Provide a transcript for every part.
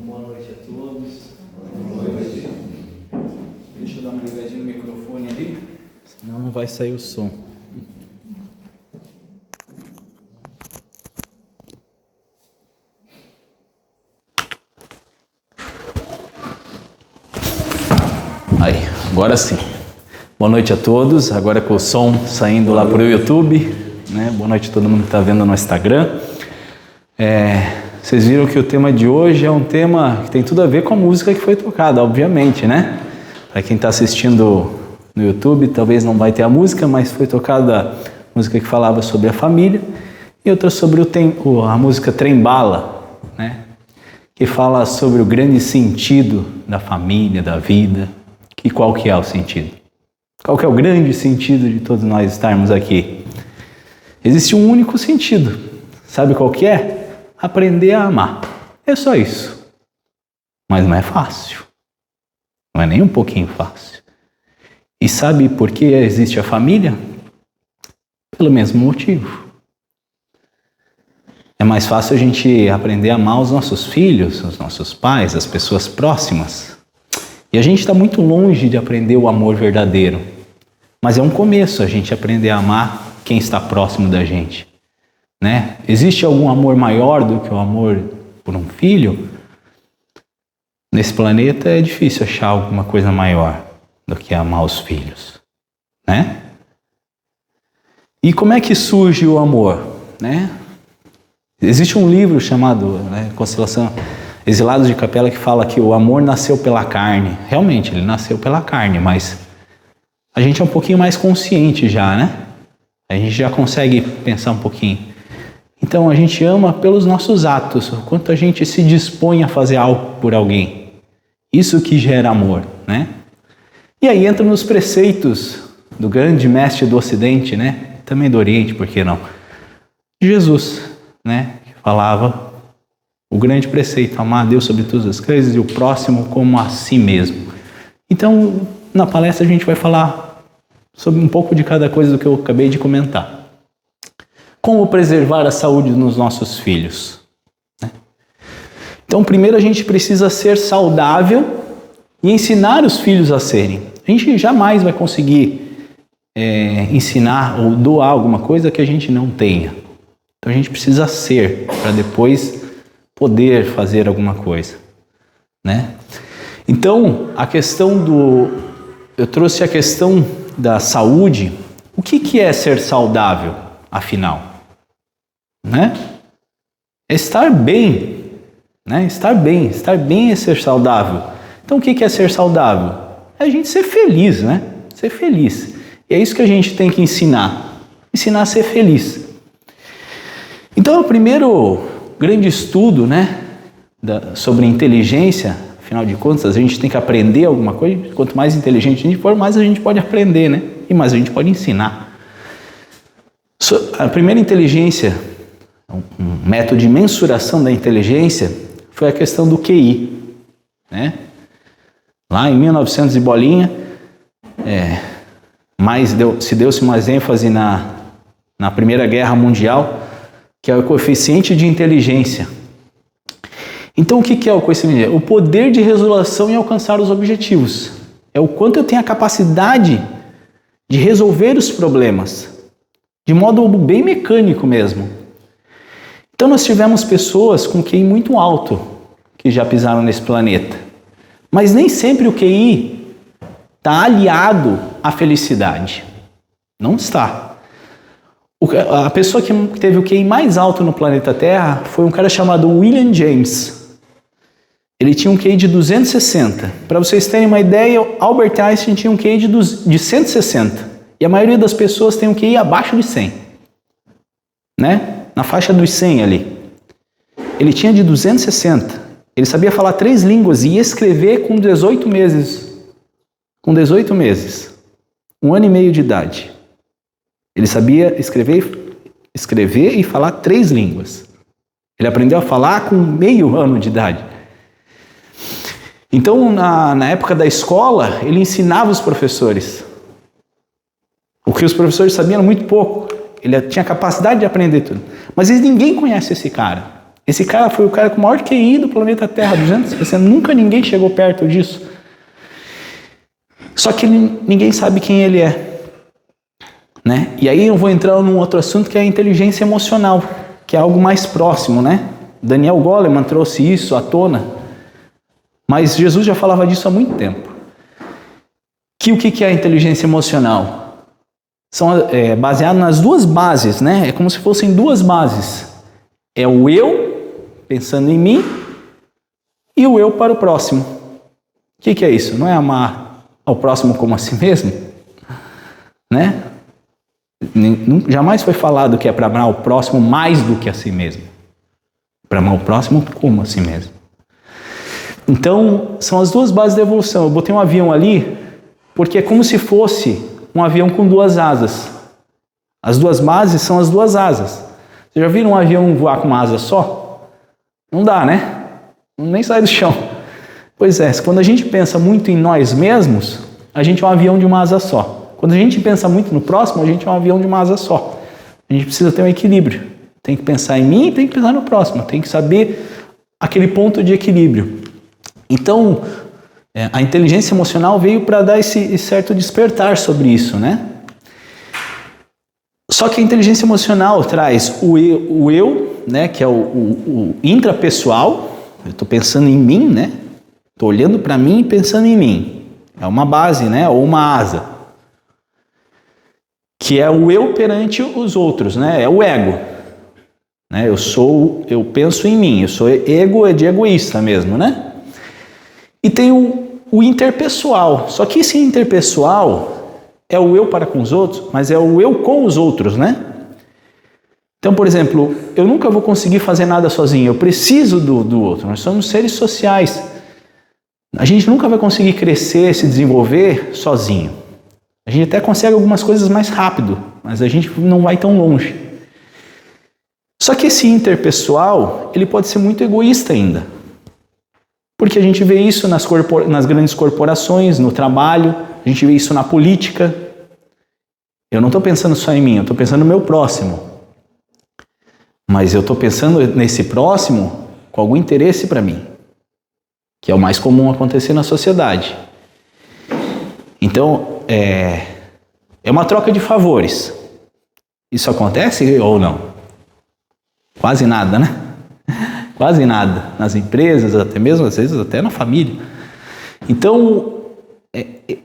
Boa noite a todos. Boa noite. Deixa eu dar uma ligadinha no microfone ali, senão não vai sair o som. Aí, agora sim. Boa noite a todos. Agora com o som saindo lá para o YouTube, né? Boa noite a todo mundo que está vendo no Instagram. Vocês viram que o tema de hoje é um tema que tem tudo a ver com a música que foi tocada, obviamente, né? Para quem está assistindo no YouTube, talvez não vai ter a música, mas foi tocada a música que falava sobre a família e outra sobre a música Trem Bala, né? Que fala sobre o grande sentido da família, da vida. E qual que é o sentido? Qual que é o grande sentido de todos nós estarmos aqui? Existe um único sentido. Sabe qual que é? Aprender a amar. É só isso. Mas não é fácil. Não é nem um pouquinho fácil. E sabe por que existe a família? Pelo mesmo motivo. É mais fácil a gente aprender a amar os nossos filhos, os nossos pais, as pessoas próximas. E a gente está muito longe de aprender o amor verdadeiro. Mas é um começo a gente aprender a amar quem está próximo da gente. Né? Existe algum amor maior do que o amor por um filho? Nesse planeta é difícil achar alguma coisa maior do que amar os filhos. Né? E como é que surge o amor? Né? Existe um livro chamado Constelação Exilados de Capela que fala que o amor nasceu pela carne. Realmente, ele nasceu pela carne, mas a gente é um pouquinho mais consciente já, né? A gente já consegue pensar um pouquinho. Então, a gente ama pelos nossos atos, o quanto a gente se dispõe a fazer algo por alguém. Isso que gera amor, né? E aí entra nos preceitos do grande mestre do Ocidente, né? Também do Oriente, por que não? Jesus, né? Que falava o grande preceito, amar a Deus sobre todas as coisas e o próximo como a si mesmo. Então, na palestra a gente vai falar sobre um pouco de cada coisa do que eu acabei de comentar. Como preservar a saúde dos nossos filhos? Então, primeiro a gente precisa ser saudável e ensinar os filhos a serem. A gente jamais vai conseguir ensinar ou doar alguma coisa que a gente não tenha. Então, a gente precisa ser para depois poder fazer alguma coisa, né? Então, eu trouxe a questão da saúde. O que é ser saudável, afinal? Né? É estar bem, né? Estar bem é ser saudável. Então, o que é ser saudável? É a gente ser feliz, né? Ser feliz. E é isso que a gente tem que ensinar a ser feliz. Então, o primeiro grande estudo, né, sobre inteligência, afinal de contas, a gente tem que aprender alguma coisa. Quanto mais inteligente a gente for, mais a gente pode aprender, né? E mais a gente pode ensinar. A primeira inteligência, um método de mensuração da inteligência, foi a questão do QI, né? Lá em 1900 e bolinha, se deu-se mais ênfase na Primeira Guerra Mundial, que é o coeficiente de inteligência. Então, o que é o coeficiente? O poder de resolução e alcançar os objetivos. É o quanto eu tenho a capacidade de resolver os problemas, de modo bem mecânico mesmo. Então, nós tivemos pessoas com QI muito alto que já pisaram nesse planeta. Mas nem sempre o QI está aliado à felicidade. Não está. A pessoa que teve o QI mais alto no planeta Terra foi um cara chamado William James. Ele tinha um QI de 260. Para vocês terem uma ideia, Albert Einstein tinha um QI de 160. E a maioria das pessoas tem um QI abaixo de 100. Né? Na faixa dos 100 ali. Ele tinha de 260. Ele sabia falar 3 línguas e escrever com 18 meses. Com 18 meses. 1 ano e meio de idade. Ele sabia escrever e falar 3 línguas. Ele aprendeu a falar com meio ano de idade. Então, na época da escola, ele ensinava os professores. O que os professores sabiam era muito pouco. Ele tinha capacidade de aprender tudo. Mas ninguém conhece esse cara. Esse cara foi o cara com o maior QI do planeta Terra, 260, nunca ninguém chegou perto disso. Só que ninguém sabe quem ele é, né? E aí eu vou entrar num outro assunto que é a inteligência emocional, que é algo mais próximo, né? Daniel Goleman trouxe isso à tona, mas Jesus já falava disso há muito tempo. O que é a inteligência emocional? São baseado nas duas bases, né? É como se fossem duas bases. É o eu, pensando em mim, e o eu para o próximo. O que é isso? Não é amar ao próximo como a si mesmo? Né? Jamais foi falado que é para amar o próximo mais do que a si mesmo. Para amar o próximo como a si mesmo. Então, são as duas bases da evolução. Eu botei um avião ali, porque é como se fosse um avião com duas asas. As duas bases são as duas asas. Vocês já viram um avião voar com uma asa só? Não dá, né? Nem sai do chão. Pois é, quando a gente pensa muito em nós mesmos, a gente é um avião de uma asa só. Quando a gente pensa muito no próximo, a gente é um avião de uma asa só. A gente precisa ter um equilíbrio. Tem que pensar em mim e tem que pensar no próximo. Tem que saber aquele ponto de equilíbrio. Então, a inteligência emocional veio para dar esse certo despertar sobre isso, né? Só que a inteligência emocional traz o eu, né, que é o intrapessoal. Eu estou pensando em mim, né? Estou olhando para mim e pensando em mim. É uma base, né? Ou uma asa. Que é o eu perante os outros, né? É o ego. Né? Eu penso em mim. Eu sou ego, é de egoísta mesmo, né? E tem o interpessoal. Só que esse interpessoal é o eu para com os outros, mas é o eu com os outros, né? Então, por exemplo, eu nunca vou conseguir fazer nada sozinho. Eu preciso do outro. Nós somos seres sociais. A gente nunca vai conseguir crescer, se desenvolver sozinho. A gente até consegue algumas coisas mais rápido, mas a gente não vai tão longe. Só que esse interpessoal, ele pode ser muito egoísta ainda. Porque a gente vê isso nas grandes corporações, no trabalho, a gente vê isso na política. Eu não estou pensando só em mim, eu estou pensando no meu próximo. Mas eu estou pensando nesse próximo com algum interesse para mim, que é o mais comum acontecer na sociedade. Então, é uma troca de favores. Isso acontece ou não? Quase nada, né? Quase nada. Nas empresas, até mesmo, às vezes, até na família. Então,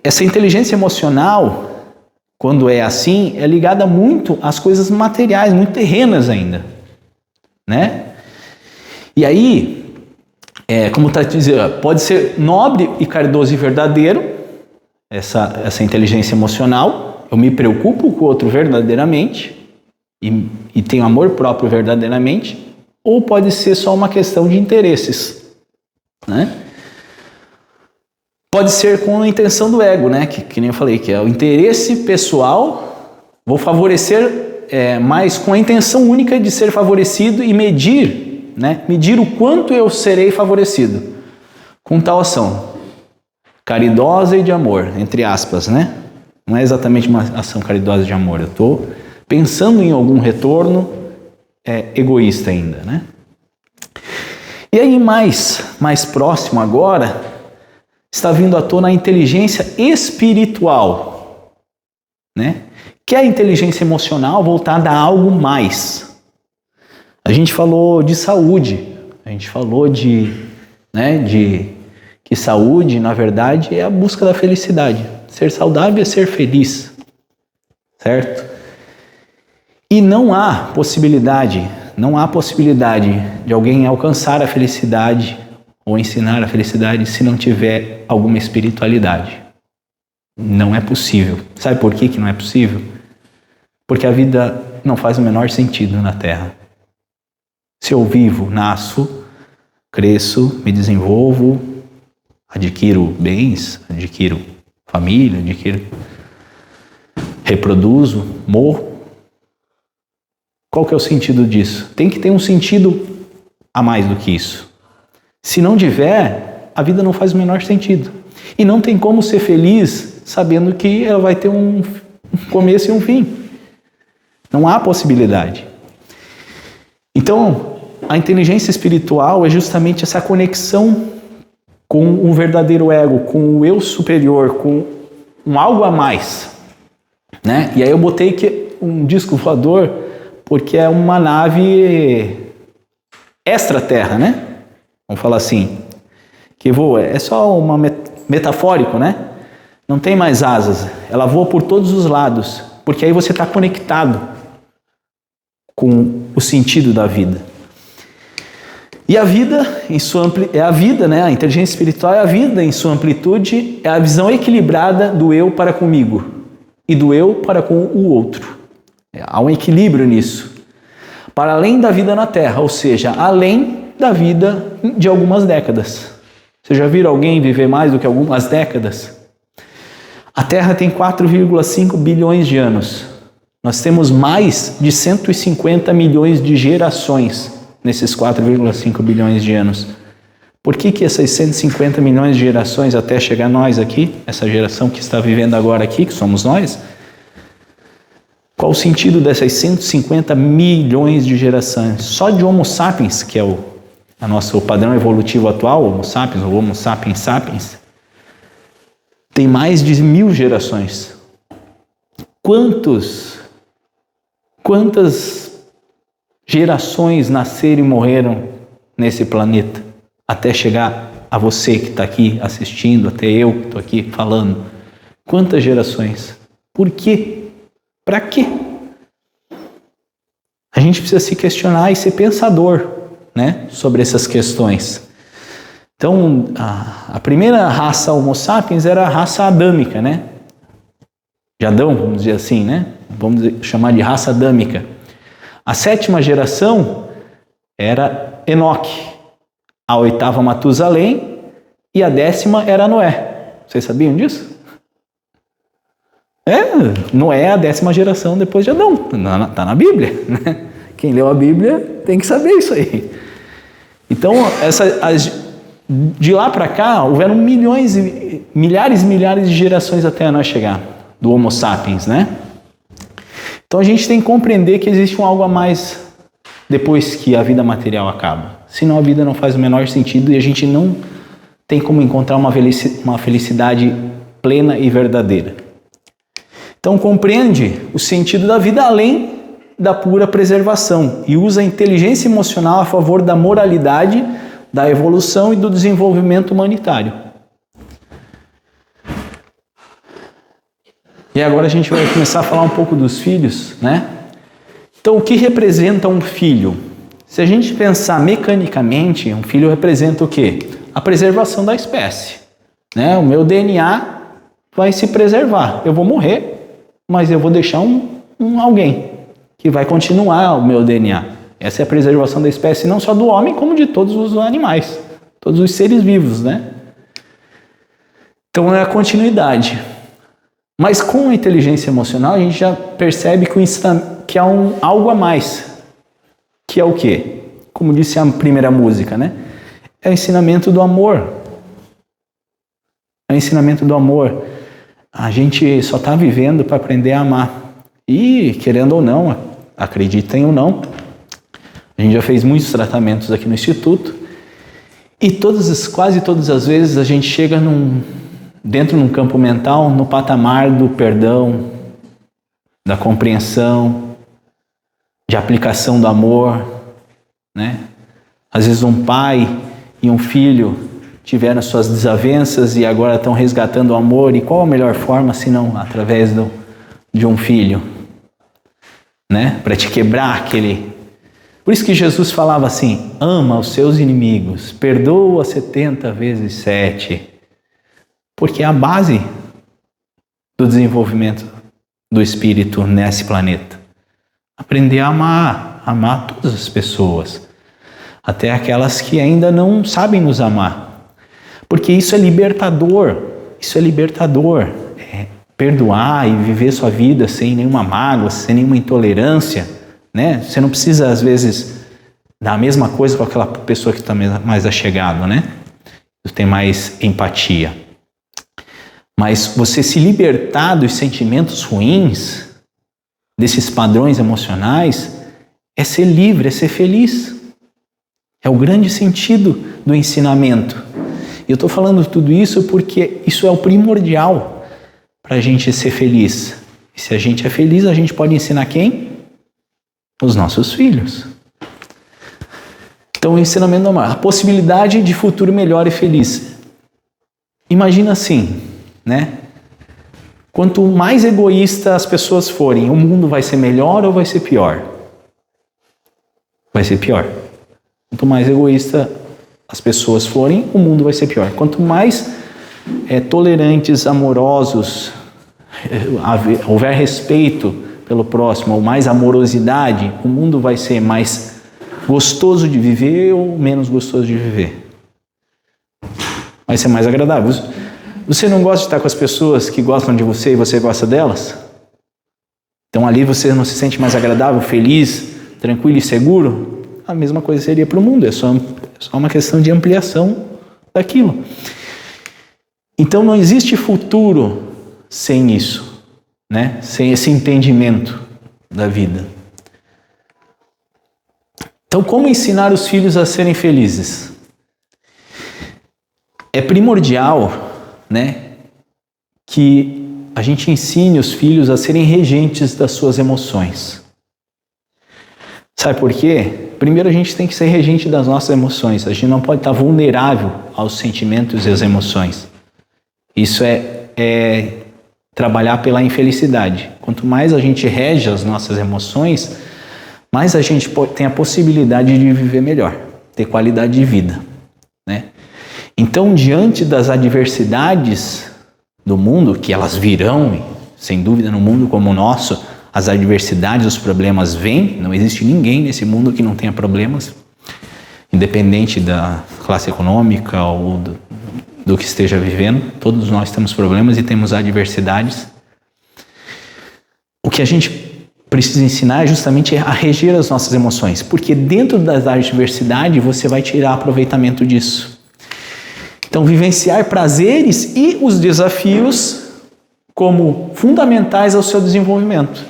essa inteligência emocional, quando é assim, é ligada muito às coisas materiais, muito terrenas ainda. Né? E aí, como está dizendo, pode ser nobre e caridoso e verdadeiro, essa inteligência emocional. Eu me preocupo com o outro verdadeiramente e tenho amor próprio verdadeiramente. Ou pode ser só uma questão de interesses, né? Pode ser com a intenção do ego, né? Que nem eu falei, que é o interesse pessoal. Vou favorecer, mas com a intenção única de ser favorecido e medir, né? Medir o quanto eu serei favorecido com tal ação. Caridosa e de amor, entre aspas, né? Não é exatamente uma ação caridosa de amor. Eu estou pensando em algum retorno egoísta ainda, né? E aí mais próximo agora está vindo à tona a inteligência espiritual, né? Que é a inteligência emocional voltada a algo mais. A gente falou de saúde, a gente falou de que saúde, na verdade, é a busca da felicidade. Ser saudável é ser feliz, certo? E não há possibilidade de alguém alcançar a felicidade ou ensinar a felicidade se não tiver alguma espiritualidade. Não é possível. Sabe por que não é possível? Porque a vida não faz o menor sentido na Terra. Se eu vivo, nasço, cresço, me desenvolvo, adquiro bens, adquiro família, reproduzo, morro. Qual que é o sentido disso? Tem que ter um sentido a mais do que isso. Se não tiver, a vida não faz o menor sentido. E não tem como ser feliz sabendo que ela vai ter um começo e um fim. Não há possibilidade. Então, a inteligência espiritual é justamente essa conexão com o verdadeiro ego, com o eu superior, com um algo a mais, né? E aí eu botei que um disco voador porque é uma nave extraterra, né? Vamos falar assim, que voa. É só uma metafórico, né? Não tem mais asas. Ela voa por todos os lados, porque aí você está conectado com o sentido da vida. E a vida, é a vida, né? A inteligência espiritual é a vida em sua amplitude, é a visão equilibrada do eu para comigo e do eu para com o outro. Há um equilíbrio nisso. Para além da vida na Terra, ou seja, além da vida de algumas décadas. Você já viram alguém viver mais do que algumas décadas? A Terra tem 4,5 bilhões de anos. Nós temos mais de 150 milhões de gerações nesses 4,5 bilhões de anos. Por que essas 150 milhões de gerações até chegar a nós aqui, essa geração que está vivendo agora aqui, que somos nós? Qual o sentido dessas 150 milhões de gerações? Só de Homo sapiens, que é o nosso padrão evolutivo atual, Homo sapiens ou Homo sapiens sapiens, tem mais de 1000 gerações. Quantas gerações nasceram e morreram nesse planeta até chegar a você que está aqui assistindo, até eu que estou aqui falando? Quantas gerações? Por quê? Para quê? A gente precisa se questionar e ser pensador, né, sobre essas questões. Então, a primeira raça Homo sapiens era a raça adâmica, né? De Adão, vamos dizer assim, né? Vamos chamar de raça adâmica. A 7ª geração era Enoque, a 8ª Matusalém e a 10ª era Noé. Vocês sabiam disso? Noé é a 10ª geração depois de Adão. Está na Bíblia, né? Quem leu a Bíblia tem que saber isso aí. Então, de lá para cá, houveram milhares e milhares de gerações até nós chegar, do Homo sapiens, né? Então a gente tem que compreender que existe um algo a mais depois que a vida material acaba. Senão a vida não faz o menor sentido e a gente não tem como encontrar uma felicidade plena e verdadeira. Então compreende o sentido da vida além da pura preservação e usa a inteligência emocional a favor da moralidade, da evolução e do desenvolvimento humanitário. E agora a gente vai começar a falar um pouco dos filhos, né? Então, o que representa um filho? Se a gente pensar mecanicamente, um filho representa o quê? A preservação da espécie, né? O meu DNA vai se preservar. Eu vou morrer, mas eu vou deixar alguém que vai continuar o meu DNA. Essa é a preservação da espécie não só do homem, como de todos os animais, todos os seres vivos, né? Então é a continuidade. Mas com a inteligência emocional a gente já percebe que há algo a mais. Que é o quê? Como disse a primeira música, né? É o ensinamento do amor. É o ensinamento do amor. A gente só está vivendo para aprender a amar. E, querendo ou não, acreditem ou não, a gente já fez muitos tratamentos aqui no Instituto e quase todas as vezes a gente chega dentro de um campo mental, no patamar do perdão, da compreensão, de aplicação do amor, né? Às vezes um pai e um filho tiveram suas desavenças e agora estão resgatando o amor. E qual a melhor forma, se não através de um filho, né? Para te quebrar aquele... Por isso que Jesus falava assim, ama os seus inimigos, perdoa 70 vezes 7, porque é a base do desenvolvimento do espírito nesse planeta. Aprender a amar todas as pessoas, até aquelas que ainda não sabem nos amar, porque isso é libertador, perdoar e viver sua vida sem nenhuma mágoa, sem nenhuma intolerância, né? Você não precisa, às vezes, dar a mesma coisa com aquela pessoa que está mais achegado, né? Você tem mais empatia. Mas você se libertar dos sentimentos ruins, desses padrões emocionais, é ser livre, é ser feliz. É o grande sentido do ensinamento. E eu estou falando tudo isso porque isso é o primordial para a gente ser feliz. E se a gente é feliz, a gente pode ensinar quem? Os nossos filhos. Então, o ensinamento do amor, a possibilidade de futuro melhor e feliz. Imagina assim, né? Quanto mais egoísta as pessoas forem, o mundo vai ser melhor ou vai ser pior? Vai ser pior. Quanto mais egoísta as pessoas forem, o mundo vai ser pior. Quanto mais tolerantes, amorosos, houver respeito pelo próximo, ou mais amorosidade, o mundo vai ser mais gostoso de viver ou menos gostoso de viver? Vai ser mais agradável. Você não gosta de estar com as pessoas que gostam de você e você gosta delas? Então ali você não se sente mais agradável, feliz, tranquilo e seguro? A mesma coisa seria para o mundo, é só uma questão de ampliação daquilo. Então não existe futuro sem isso, né? Sem esse entendimento da vida. Então, como ensinar os filhos a serem felizes? É primordial, né, que a gente ensine os filhos a serem regentes das suas emoções. Sabe por quê? Primeiro, a gente tem que ser regente das nossas emoções. A gente não pode estar vulnerável aos sentimentos e às emoções. Isso é trabalhar pela infelicidade. Quanto mais a gente rege as nossas emoções, mais a gente tem a possibilidade de viver melhor, ter qualidade de vida, né? Então, diante das adversidades do mundo, que elas virão, sem dúvida, no mundo como o nosso, as adversidades, os problemas vêm, não existe ninguém nesse mundo que não tenha problemas, independente da classe econômica ou do que esteja vivendo, todos nós temos problemas e temos adversidades. O que a gente precisa ensinar é justamente a reger as nossas emoções, porque dentro da adversidade você vai tirar aproveitamento disso. Então, vivenciar prazeres e os desafios como fundamentais ao seu desenvolvimento.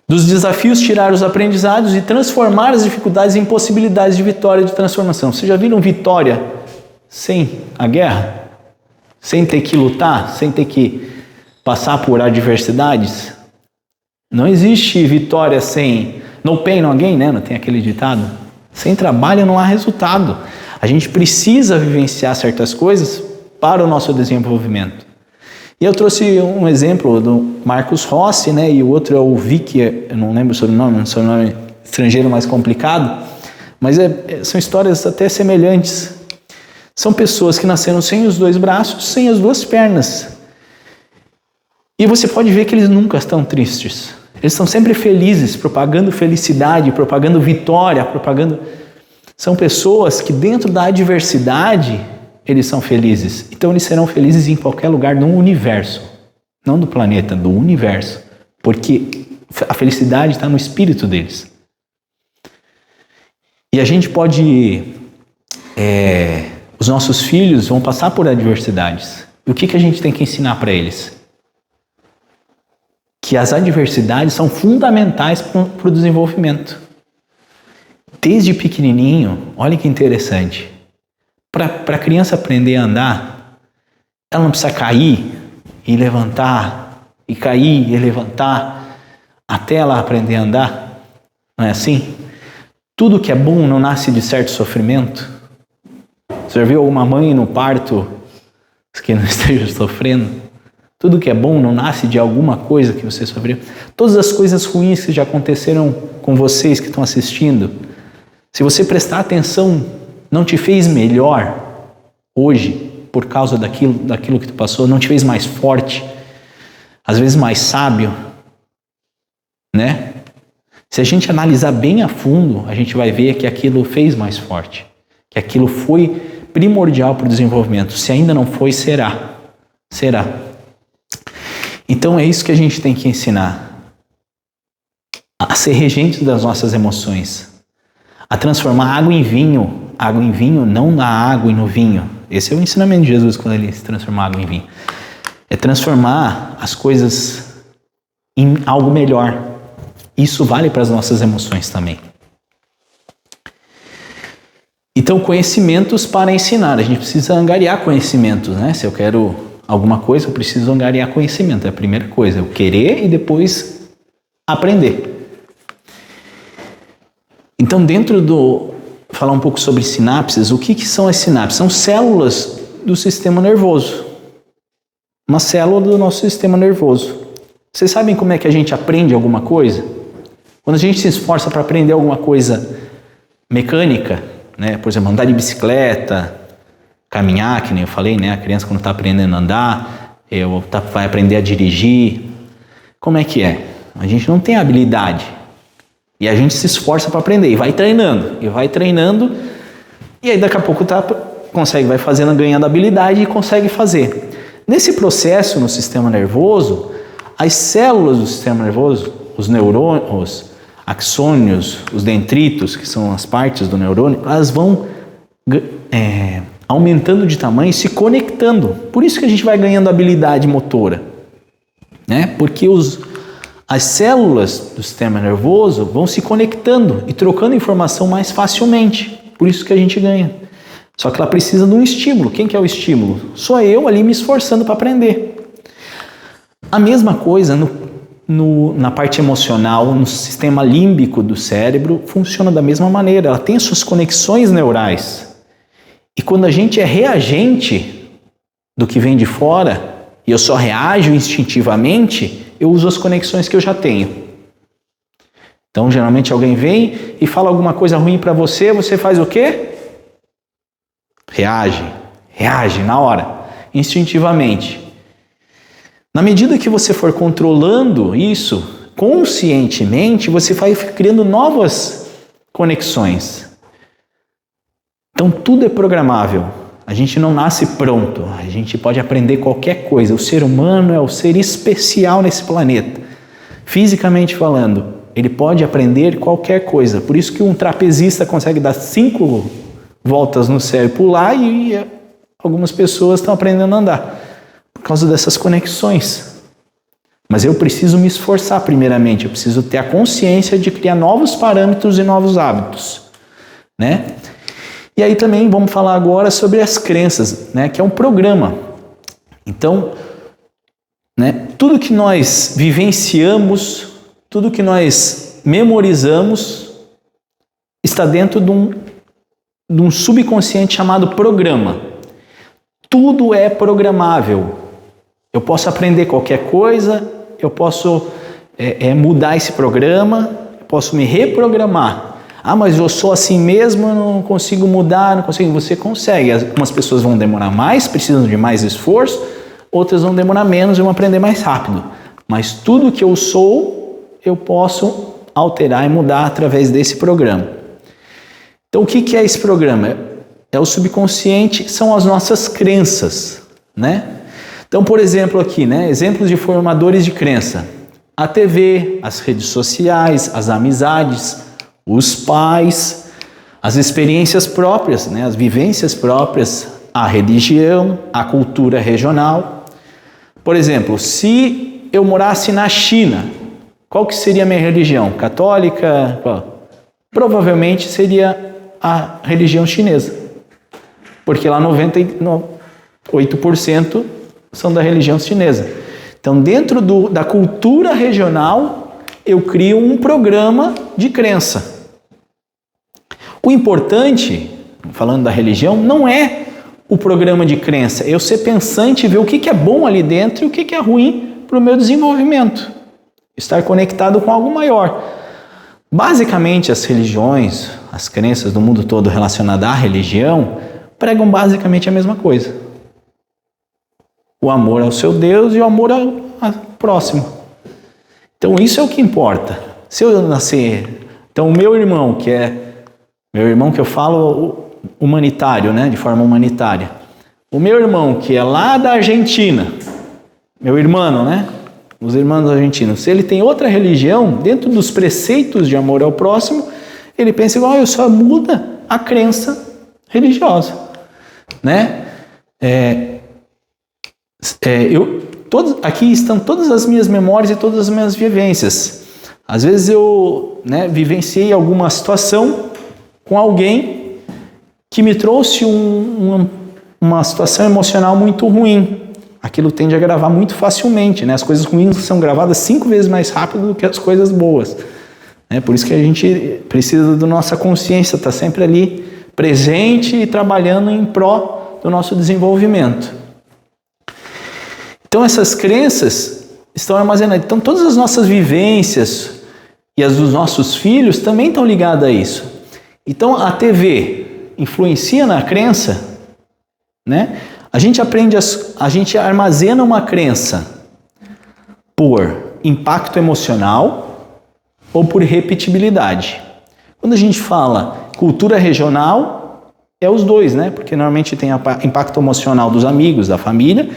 Dos desafios, tirar os aprendizados e transformar as dificuldades em possibilidades de vitória e de transformação. Vocês já viram vitória sem a guerra? Sem ter que lutar? Sem ter que passar por adversidades? Não existe vitória sem no pain, no gain, né? Não tem aquele ditado? Sem trabalho não há resultado. A gente precisa vivenciar certas coisas para o nosso desenvolvimento. E eu trouxe um exemplo do Marcos Rossi, né? E o outro é o Vicky, eu não lembro o sobrenome, um sobrenome estrangeiro mais complicado, mas são histórias até semelhantes. São pessoas que nasceram sem os dois braços, sem as duas pernas. E você pode ver que eles nunca estão tristes. Eles estão sempre felizes, propagando felicidade, propagando vitória, São pessoas que dentro da adversidade, eles são felizes. Então eles serão felizes em qualquer lugar no universo. Não do planeta, do universo. Porque a felicidade está no espírito deles. E a gente pode... os nossos filhos vão passar por adversidades. E o que a gente tem que ensinar para eles? Que as adversidades são fundamentais para o desenvolvimento. Desde pequenininho, olha que interessante, para a criança aprender a andar, ela não precisa cair e levantar, e cair e levantar, até ela aprender a andar, não é assim? Tudo que é bom não nasce de certo sofrimento. Você já viu alguma mãe no parto que não esteja sofrendo? Tudo que é bom não nasce de alguma coisa que você sofreu. Todas as coisas ruins que já aconteceram com vocês que estão assistindo, se você prestar atenção, não te fez melhor hoje por causa daquilo que tu passou, não te fez mais forte, às vezes mais sábio, né? Se a gente analisar bem a fundo, a gente vai ver que aquilo fez mais forte, que aquilo foi primordial para o desenvolvimento. Se ainda não foi, será. Então é isso que a gente tem que ensinar. A ser regente das nossas emoções. A transformar água em vinho. Água em vinho, não na água e no vinho. Esse é o ensinamento de Jesus quando ele se transforma água em vinho. É transformar as coisas em algo melhor. Isso vale para as nossas emoções também. Então, conhecimentos para ensinar. A gente precisa angariar conhecimentos, né? Se eu quero alguma coisa, eu preciso angariar conhecimento. É a primeira coisa, eu querer e depois aprender. Então, falar um pouco sobre sinapses, o que são as sinapses? São células do sistema nervoso. Uma célula do nosso sistema nervoso. Vocês sabem como é que a gente aprende alguma coisa? Quando a gente se esforça para aprender alguma coisa mecânica, né? Por exemplo, andar de bicicleta, caminhar, que nem eu falei, né? A criança quando está aprendendo a andar, vai aprender a dirigir. Como é que é? A gente não tem habilidade. E a gente se esforça para aprender e vai treinando. E aí daqui a pouco vai fazendo, ganhando habilidade e consegue fazer. Nesse processo no sistema nervoso, as células do sistema nervoso, os neurônios, os axônios, os dendritos, que são as partes do neurônio, elas vão aumentando de tamanho e se conectando. Por isso que a gente vai ganhando habilidade motora, né? Porque as células do sistema nervoso vão se conectando e trocando informação mais facilmente. Por isso que a gente ganha. Só que ela precisa de um estímulo. Quem que é o estímulo? Sou eu ali me esforçando para aprender. A mesma coisa na parte emocional, no sistema límbico do cérebro, funciona da mesma maneira. Ela tem suas conexões neurais. E quando a gente é reagente do que vem de fora, e eu só reajo instintivamente, eu uso as conexões que eu já tenho. Então, geralmente alguém vem e fala alguma coisa ruim para você, você faz o quê? Reage na hora, instintivamente. Na medida que você for controlando isso conscientemente, você vai criando novas conexões. Então tudo é programável. A gente não nasce pronto. A gente pode aprender qualquer coisa. O ser humano é o ser especial nesse planeta. Fisicamente falando, ele pode aprender qualquer coisa. Por isso que um trapezista consegue dar 5 voltas no céu e pular, e algumas pessoas estão aprendendo a andar por causa dessas conexões. Mas eu preciso me esforçar primeiramente, eu preciso ter a consciência de criar novos parâmetros e novos hábitos, né? E aí também vamos falar agora sobre as crenças, né? Que é um programa. Então, né? Tudo que nós vivenciamos, tudo que nós memorizamos está dentro de um subconsciente chamado programa. Tudo é programável. Eu posso aprender qualquer coisa, eu posso mudar esse programa, eu posso me reprogramar. Ah, mas eu sou assim mesmo, eu não consigo mudar, não consigo. Você consegue. Algumas pessoas vão demorar mais, precisam de mais esforço, outras vão demorar menos e vão aprender mais rápido. Mas tudo que eu sou, eu posso alterar e mudar através desse programa. Então, o que é esse programa? É o subconsciente, são as nossas crenças, né? Então, por exemplo, aqui, né? Exemplos de formadores de crença. A TV, as redes sociais, as amizades, os pais, as experiências próprias, né? As vivências próprias, a religião, a cultura regional. Por exemplo, se eu morasse na China, qual que seria a minha religião? Católica? Qual? Provavelmente seria a religião chinesa, porque lá 98% são da religião chinesa. Então, dentro da cultura regional, eu crio um programa de crença. O importante, falando da religião, não é o programa de crença, é eu ser pensante e ver o que é bom ali dentro e o que é ruim para o meu desenvolvimento. Estar conectado com algo maior. Basicamente, as religiões, as crenças do mundo todo relacionadas à religião, pregam basicamente a mesma coisa. O amor ao seu Deus e o amor ao próximo. Então, isso é o que importa. Se eu nascer... Então, o meu irmão que eu falo humanitário, né, de forma humanitária. O meu irmão que é lá da Argentina, meu irmão, né, os irmãos argentinos, se ele tem outra religião, dentro dos preceitos de amor ao próximo, ele pensa igual, eu só muda a crença religiosa, né? Aqui estão todas as minhas memórias e todas as minhas vivências. Às vezes eu vivenciei alguma situação com alguém que me trouxe uma situação emocional muito ruim. Aquilo tende a gravar muito facilmente, né? As coisas ruins são gravadas 5 vezes mais rápido do que as coisas boas. Por isso que a gente precisa da nossa consciência, estar sempre ali presente e trabalhando em pró do nosso desenvolvimento. Então essas crenças estão armazenadas. Então todas as nossas vivências e as dos nossos filhos também estão ligadas a isso. Então a TV influencia na crença, né? A gente armazena uma crença por impacto emocional ou por repetibilidade. Quando a gente fala cultura regional, é os dois, né? Porque normalmente tem impacto emocional dos amigos, da família,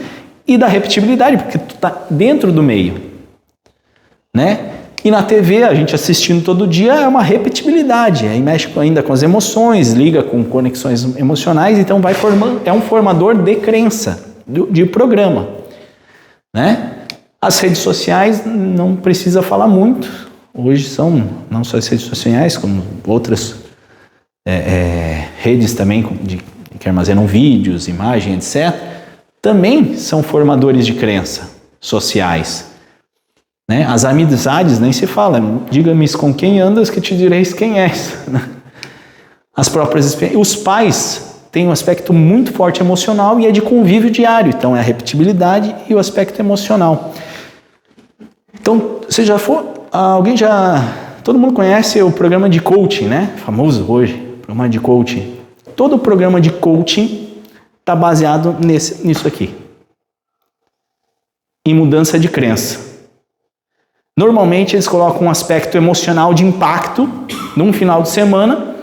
e da repetibilidade, porque tu tá dentro do meio, né? E na TV, a gente assistindo todo dia, é uma repetibilidade, aí mexe ainda com as emoções, liga com conexões emocionais, então vai formando, é um formador de crença, de programa, né? As redes sociais não precisa falar muito, hoje são não só as redes sociais, como outras redes também que armazenam vídeos, imagens, etc., também são formadores de crença sociais. Né? As amizades nem se fala, diga-me com quem andas que te direis quem és. As próprias experiências. Os pais têm um aspecto muito forte emocional e é de convívio diário, então é a repetibilidade e o aspecto emocional. Então, todo mundo conhece o programa de coaching, né? Famoso hoje, programa de coaching. Todo o programa de coaching está baseado nisso aqui, em mudança de crença. Normalmente eles colocam um aspecto emocional de impacto num final de semana,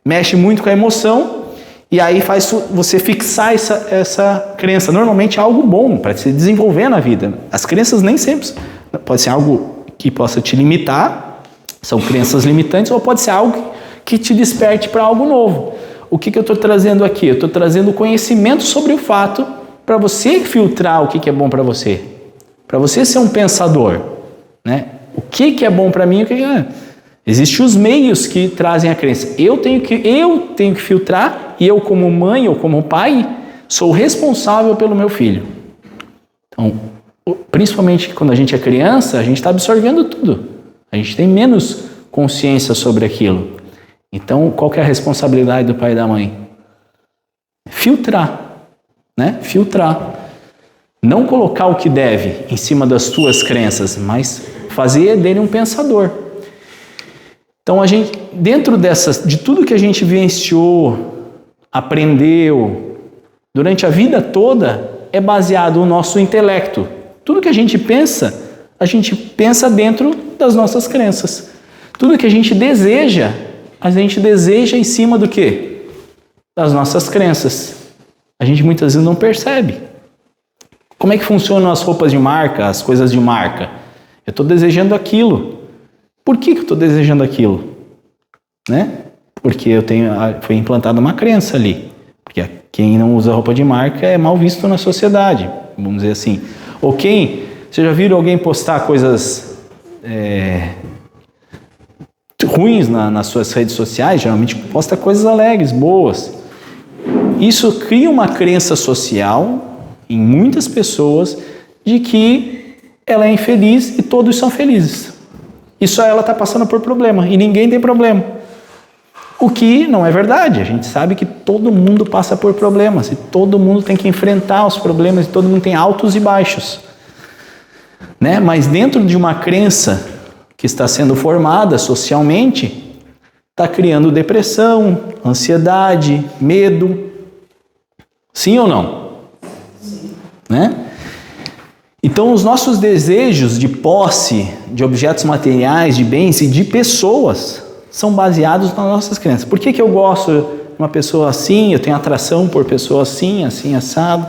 mexe muito com a emoção e aí faz você fixar essa crença. Normalmente é algo bom para se desenvolver na vida. As crenças nem sempre pode ser algo que possa te limitar, são crenças limitantes, ou pode ser algo que te desperte para algo novo. O que eu estou trazendo aqui? Eu estou trazendo conhecimento sobre o fato para você filtrar o que é bom para você ser um pensador. Né? O que é bom para mim? Existem os meios que trazem a crença. Eu tenho que filtrar e eu, como mãe ou como pai, sou responsável pelo meu filho. Então, principalmente quando a gente é criança, a gente está absorvendo tudo. A gente tem menos consciência sobre aquilo. Então, qual que é a responsabilidade do pai e da mãe? Filtrar. Né? Filtrar. Não colocar o que deve em cima das tuas crenças, mas fazer dele um pensador. Então, a gente, dentro de tudo que a gente vivenciou, aprendeu, durante a vida toda, é baseado no nosso intelecto. Tudo que a gente pensa dentro das nossas crenças. Tudo que a gente deseja em cima do quê? Das nossas crenças. A gente muitas vezes não percebe. Como é que funcionam as roupas de marca, as coisas de marca? Eu estou desejando aquilo. Por que eu estou desejando aquilo? Né? Porque foi implantada uma crença ali. Porque quem não usa roupa de marca é mal visto na sociedade, vamos dizer assim. Ou vocês já viram alguém postar coisas ruins nas suas redes sociais? Geralmente posta coisas alegres, boas. Isso cria uma crença social em muitas pessoas de que ela é infeliz e todos são felizes. E só ela está passando por problema e ninguém tem problema. O que não é verdade. A gente sabe que todo mundo passa por problemas e todo mundo tem que enfrentar os problemas e todo mundo tem altos e baixos. Né? Mas dentro de uma crença que está sendo formada socialmente, está criando depressão, ansiedade, medo. Sim ou não? Né? Então, os nossos desejos de posse, de objetos materiais, de bens e de pessoas são baseados nas nossas crenças. Por que eu gosto de uma pessoa assim, eu tenho atração por pessoa assim, assim, assado?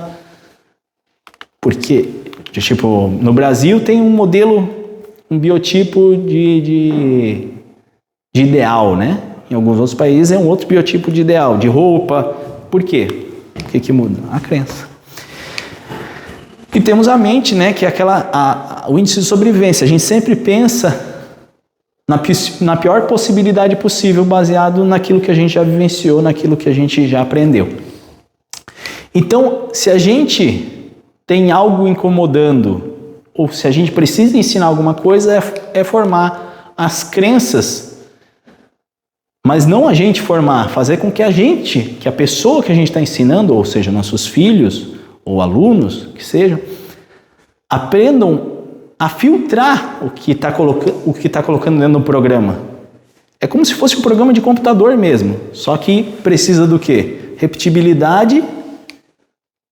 Porque, no Brasil tem um modelo, um biotipo de ideal, né? Em alguns outros países é um outro biotipo de ideal, de roupa. Por quê? O que muda? A crença. E temos a mente, né, que é o índice de sobrevivência. A gente sempre pensa na pior possibilidade possível, baseado naquilo que a gente já vivenciou, naquilo que a gente já aprendeu. Então, se a gente tem algo incomodando, ou se a gente precisa ensinar alguma coisa, é formar as crenças, mas não a gente formar, fazer com que a pessoa que a gente está ensinando, ou seja, nossos filhos ou alunos, que sejam, aprendam a filtrar o que está colocando dentro do programa. É como se fosse um programa de computador mesmo, só que precisa do quê? Repetibilidade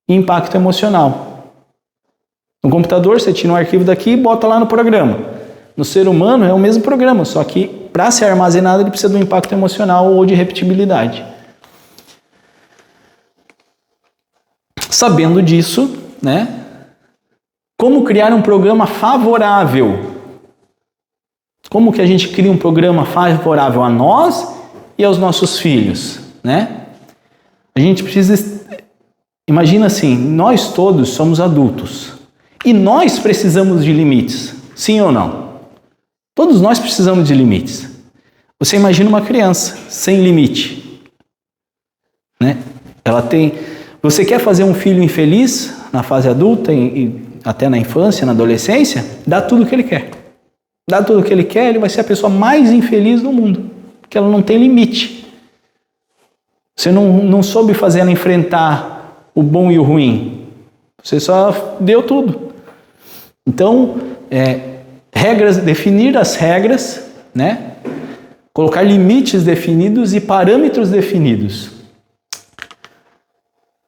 e impacto emocional. No computador, você tira um arquivo daqui e bota lá no programa. No ser humano é o mesmo programa, só que para ser armazenado ele precisa de um impacto emocional ou de repetibilidade. Sabendo disso, né? Como criar um programa favorável? Como que a gente cria um programa favorável a nós e aos nossos filhos, né? A gente precisa... Imagina assim, nós todos somos adultos e nós precisamos de limites, sim ou não? Todos nós precisamos de limites. Você imagina uma criança sem limite, né? Você quer fazer um filho infeliz na fase adulta e até na infância, na adolescência? Dá tudo o que ele quer. Dá tudo o que ele quer, ele vai ser a pessoa mais infeliz do mundo, porque ela não tem limite. Você não soube fazer ela enfrentar o bom e o ruim. Você só deu tudo. Então, definir as regras, né? Colocar limites definidos e parâmetros definidos.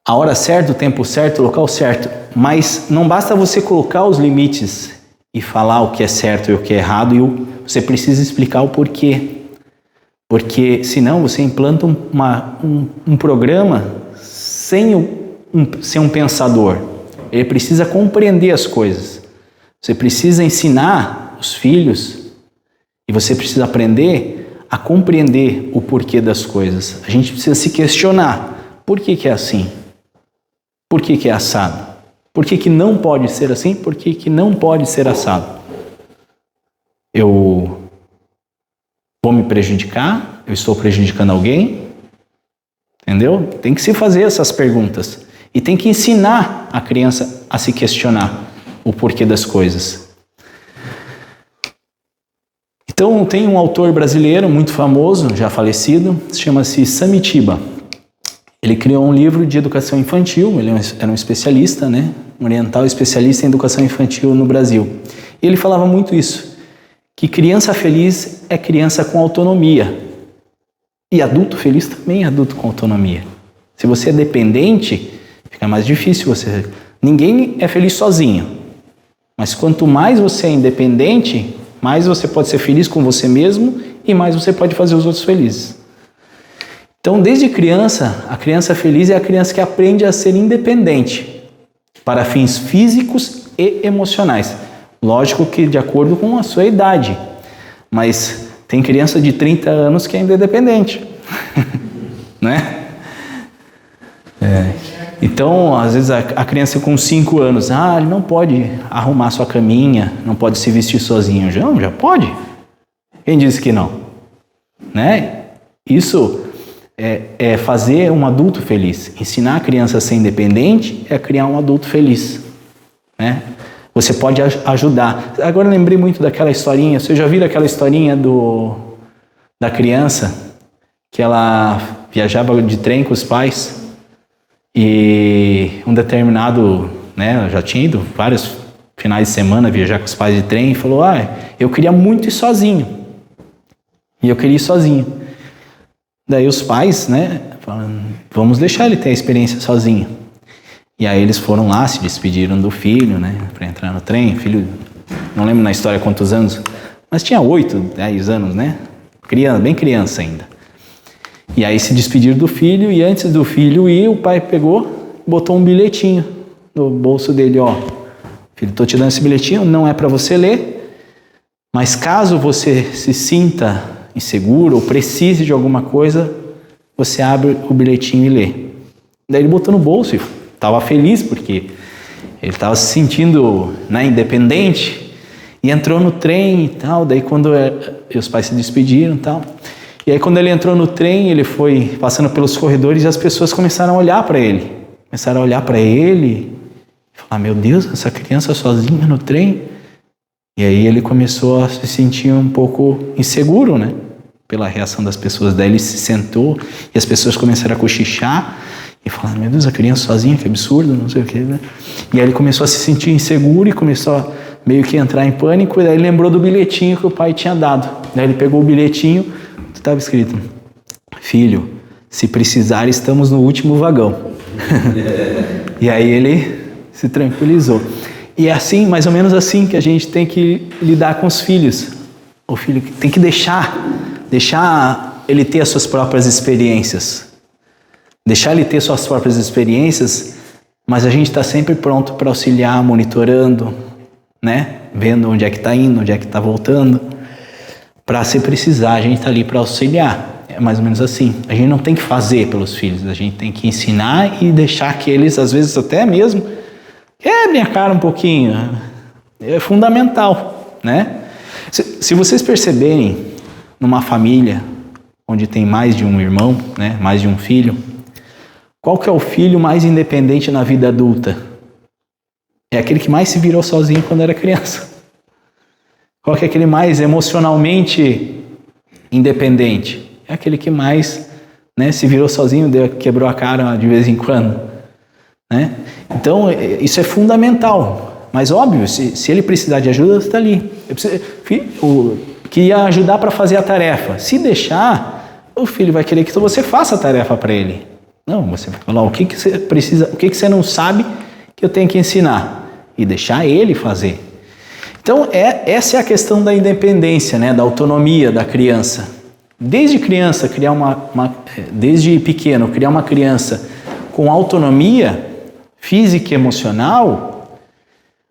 A hora certa, o tempo certo, o local certo. Mas não basta você colocar os limites e falar o que é certo e o que é errado, e você precisa explicar o porquê. Porque senão você implanta um programa sem um pensador. Ele precisa compreender as coisas. Você precisa ensinar os filhos e você precisa aprender a compreender o porquê das coisas. A gente precisa se questionar. Por que é assim? Por que é assado? Por que não pode ser assim? Por que não pode ser assado? Eu vou me prejudicar? Eu estou prejudicando alguém? Entendeu? Tem que se fazer essas perguntas. E tem que ensinar a criança a se questionar o porquê das coisas. Então, tem um autor brasileiro muito famoso, já falecido, chama-se Samitiba. Ele criou um livro de educação infantil, ele era um especialista, né? Um oriental especialista em educação infantil no Brasil. E ele falava muito isso, que criança feliz é criança com autonomia. E adulto feliz também é adulto com autonomia. Se você é dependente, fica mais difícil você... Ninguém é feliz sozinho. Mas quanto mais você é independente, mais você pode ser feliz com você mesmo e mais você pode fazer os outros felizes. Então, desde criança, a criança feliz é a criança que aprende a ser independente para fins físicos e emocionais. Lógico que de acordo com a sua idade. Mas tem criança de 30 anos que ainda é dependente. Né? Então, às vezes a criança com 5 anos, ele não pode arrumar sua caminha, não pode se vestir sozinho. Já pode. Quem disse que não? Né? Isso é fazer um adulto feliz. Ensinar a criança a ser independente é criar um adulto feliz. Né? Você pode ajudar. Agora eu lembrei muito daquela historinha. Vocês já viram aquela historinha da criança que ela viajava de trem com os pais e um determinado, né, eu já tinha ido vários finais de semana viajar com os pais de trem e falou, eu queria muito ir sozinho. E eu queria ir sozinho. Daí os pais, né, falaram, vamos deixar ele ter a experiência sozinho. E aí eles foram lá, se despediram do filho, né, para entrar no trem. O filho, não lembro na história quantos anos, mas tinha 8, 10 anos, né, bem criança ainda. E aí se despediram do filho e antes do filho ir, o pai pegou, botou um bilhetinho no bolso dele, filho, estou te dando esse bilhetinho, não é para você ler, mas caso você se sinta inseguro ou precise de alguma coisa, você abre o bilhetinho e lê. Daí ele botou no bolso e estava feliz porque ele estava se sentindo independente e entrou no trem e tal. Daí quando e os pais se despediram e tal. E aí quando ele entrou no trem, ele foi passando pelos corredores e as pessoas começaram a olhar para ele. Começaram a olhar para ele e falar, meu Deus, essa criança sozinha no trem. E aí ele começou a se sentir um pouco inseguro, né? Pela reação das pessoas. Daí ele se sentou e as pessoas começaram a cochichar e falar, meu Deus, a criança sozinha, que absurdo, não sei o que, né? E aí ele começou a se sentir inseguro e começou a meio que entrar em pânico. E daí ele lembrou do bilhetinho que o pai tinha dado. Daí ele pegou o bilhetinho, estava escrito, filho, se precisar estamos no último vagão. E aí ele se tranquilizou. E é assim, mais ou menos assim, que a gente tem que lidar com os filhos. O filho tem que deixar ele ter as suas próprias experiências. Deixar ele ter suas próprias experiências, mas a gente está sempre pronto para auxiliar, monitorando, né? Vendo onde é que está indo, onde é que está voltando. Para se precisar, a gente está ali para auxiliar. É mais ou menos assim. A gente não tem que fazer pelos filhos, a gente tem que ensinar e deixar que eles, às vezes até mesmo, quebrem a cara um pouquinho. É fundamental, né? Se vocês perceberem, numa família onde tem mais de um irmão, né, mais de um filho, qual que é o filho mais independente na vida adulta? É aquele que mais se virou sozinho quando era criança. Qual que é aquele mais emocionalmente independente? É aquele que mais, né, se virou sozinho, quebrou a cara de vez em quando, né? Então, isso é fundamental. Mas, óbvio, se ele precisar de ajuda, você está ali. Queria ajudar para fazer a tarefa. Se deixar, o filho vai querer que você faça a tarefa para ele. Não, você vai falar, o que você precisa, o que você não sabe que eu tenho que ensinar? E deixar ele fazer. Então, essa é a questão da independência, né, da autonomia da criança. Desde criança, desde pequeno, criar uma criança com autonomia física e emocional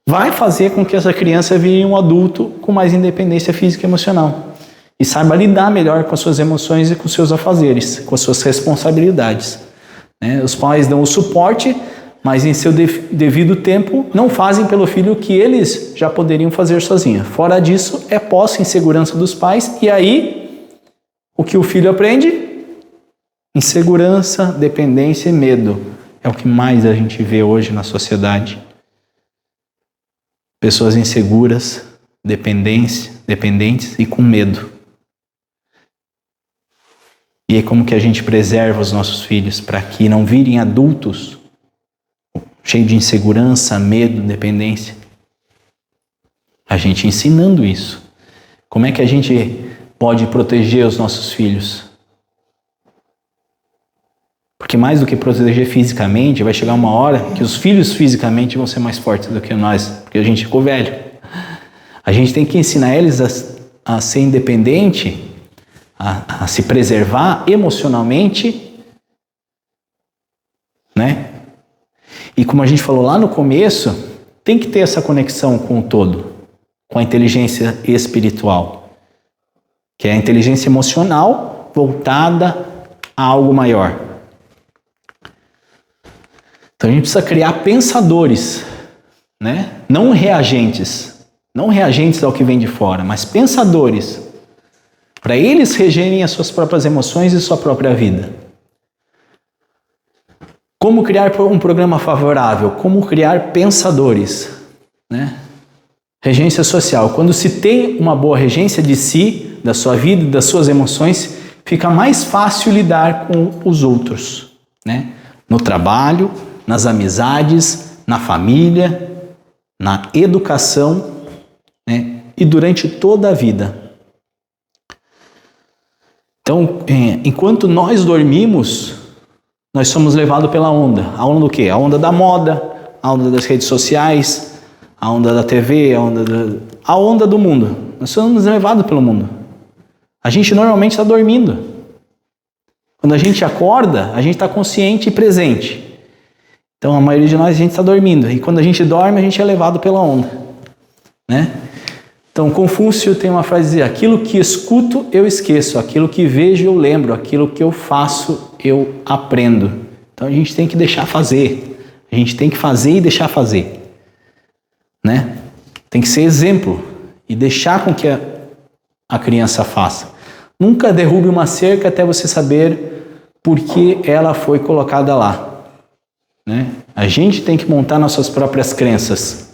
vai fazer com que essa criança vire um adulto com mais independência física e emocional e saiba lidar melhor com as suas emoções e com os seus afazeres, com as suas responsabilidades, né? Os pais dão o suporte, mas em seu devido tempo não fazem pelo filho o que eles já poderiam fazer sozinhos. Fora disso, é posse e insegurança dos pais, e aí o que o filho aprende? Insegurança, dependência e medo. É o que mais a gente vê hoje na sociedade. Pessoas inseguras, dependentes e com medo. E aí como que a gente preserva os nossos filhos para que não virem adultos cheios de insegurança, medo, dependência? A gente ensinando isso. Como é que a gente pode proteger os nossos filhos? Porque mais do que proteger fisicamente, vai chegar uma hora que os filhos fisicamente vão ser mais fortes do que nós, porque a gente ficou velho. A gente tem que ensinar eles a ser independente, a se preservar emocionalmente, né? E como a gente falou lá no começo, tem que ter essa conexão com o todo, com a inteligência espiritual, que é a inteligência emocional voltada a algo maior. Então a gente precisa criar pensadores, né? Não reagentes ao que vem de fora, mas pensadores, para eles regerem as suas próprias emoções e sua própria vida. Como criar um programa favorável? Como criar pensadores, né? Regência social. Quando se tem uma boa regência de si, da sua vida, das suas emoções, fica mais fácil lidar com os outros, né? No trabalho, nas amizades, na família, na educação, né? E durante toda a vida. Então, enquanto nós dormimos, nós somos levados pela onda. A onda do quê? A onda da moda, a onda das redes sociais, a onda da TV, a onda do mundo. Nós somos levados pelo mundo. A gente normalmente está dormindo. Quando a gente acorda, a gente está consciente e presente. Então, a maioria de nós, a gente está dormindo. E quando a gente dorme, a gente é levado pela onda, né? Então, Confúcio tem uma frase dizendo: aquilo que escuto, eu esqueço. Aquilo que vejo, eu lembro. Aquilo que eu faço, eu aprendo. Então, a gente tem que deixar fazer. A gente tem que fazer e deixar fazer, né? Tem que ser exemplo. E deixar com que a criança faça. Nunca derrube uma cerca até você saber por que ela foi colocada lá, né? A gente tem que montar nossas próprias crenças.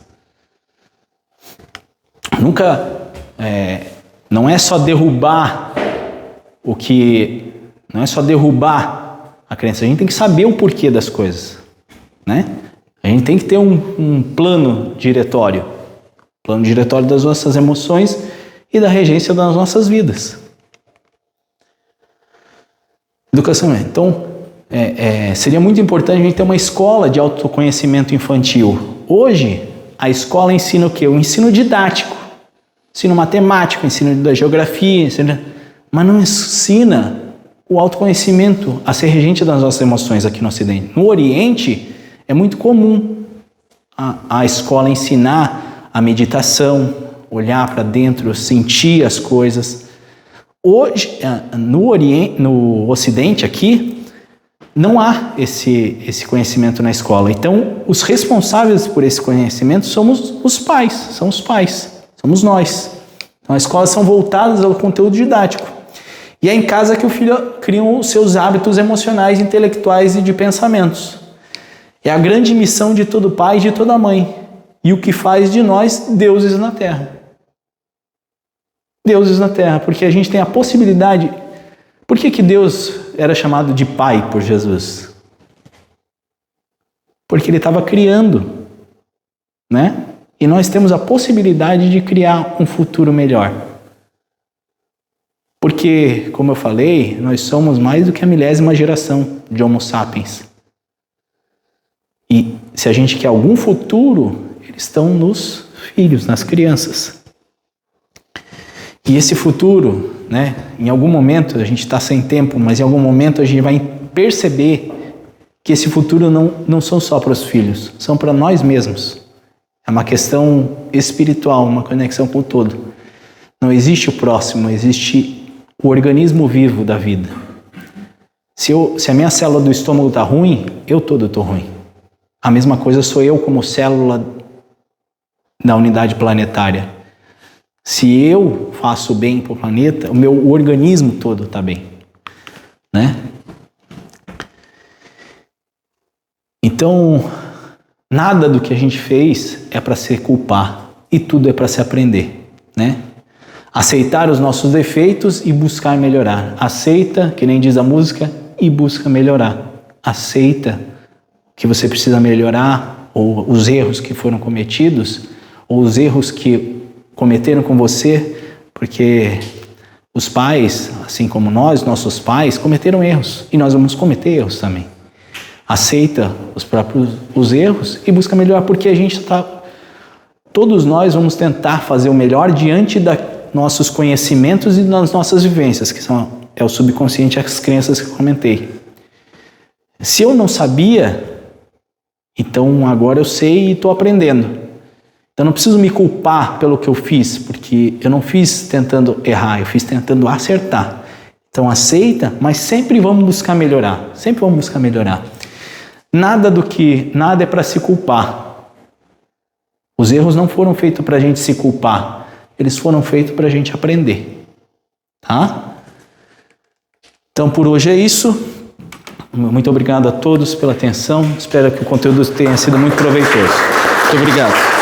Não é só derrubar não é só derrubar a crença, a gente tem que saber o porquê das coisas, né? A gente tem que ter um plano diretório das nossas emoções e da regência das nossas vidas. Educação. Então, seria muito importante a gente ter uma escola de autoconhecimento infantil. Hoje, a escola ensina o quê? O ensino didático, ensino matemático, ensino da geografia, mas não ensina o autoconhecimento a ser regente das nossas emoções aqui no Ocidente. No Oriente, é muito comum a escola ensinar a meditação, olhar para dentro, sentir as coisas. Hoje, no Ocidente aqui, não há esse conhecimento na escola. Então, os responsáveis por esse conhecimento somos os pais, somos nós. Então, as escolas são voltadas ao conteúdo didático. E é em casa que o filho cria os seus hábitos emocionais, intelectuais e de pensamentos. É a grande missão de todo pai e de toda mãe. E o que faz de nós deuses na terra. Deuses na terra, porque a gente tem a possibilidade. Por que Deus era chamado de Pai por Jesus? Porque Ele estava criando, né? E nós temos a possibilidade de criar um futuro melhor. Porque, como eu falei, nós somos mais do que a 1000ª geração de Homo sapiens. E se a gente quer algum futuro, eles estão nos filhos, nas crianças. E esse futuro, né, em algum momento, a gente está sem tempo, mas em algum momento a gente vai perceber que esse futuro não são só para os filhos, são para nós mesmos. É uma questão espiritual, uma conexão com o todo. Não existe o próximo, existe o organismo vivo da vida. Se a minha célula do estômago está ruim, eu todo estou ruim. A mesma coisa sou eu como célula da unidade planetária. Se eu faço bem para o planeta, o meu organismo todo está bem, né? Então, nada do que a gente fez é para se culpar e tudo é para se aprender, né? Aceitar os nossos defeitos e buscar melhorar. Aceita, que nem diz a música, e busca melhorar. Aceita que você precisa melhorar, ou os erros que foram cometidos, ou os erros que cometeram com você, porque os pais, assim como nós, nossos pais, cometeram erros, e nós vamos cometer erros também. Aceita os erros e busca melhorar, porque todos nós vamos tentar fazer o melhor diante dos nossos conhecimentos e das nossas vivências, que é o subconsciente, as crenças que eu comentei. Se eu não sabia, então agora eu sei e estou aprendendo. Então não preciso me culpar pelo que eu fiz, porque eu não fiz tentando errar, eu fiz tentando acertar. Então aceita, mas sempre vamos buscar melhorar. Sempre vamos buscar melhorar. Nada é para se culpar. Os erros não foram feitos para a gente se culpar. Eles foram feitos para a gente aprender. Tá? Então por hoje é isso. Muito obrigado a todos pela atenção. Espero que o conteúdo tenha sido muito proveitoso. Muito obrigado.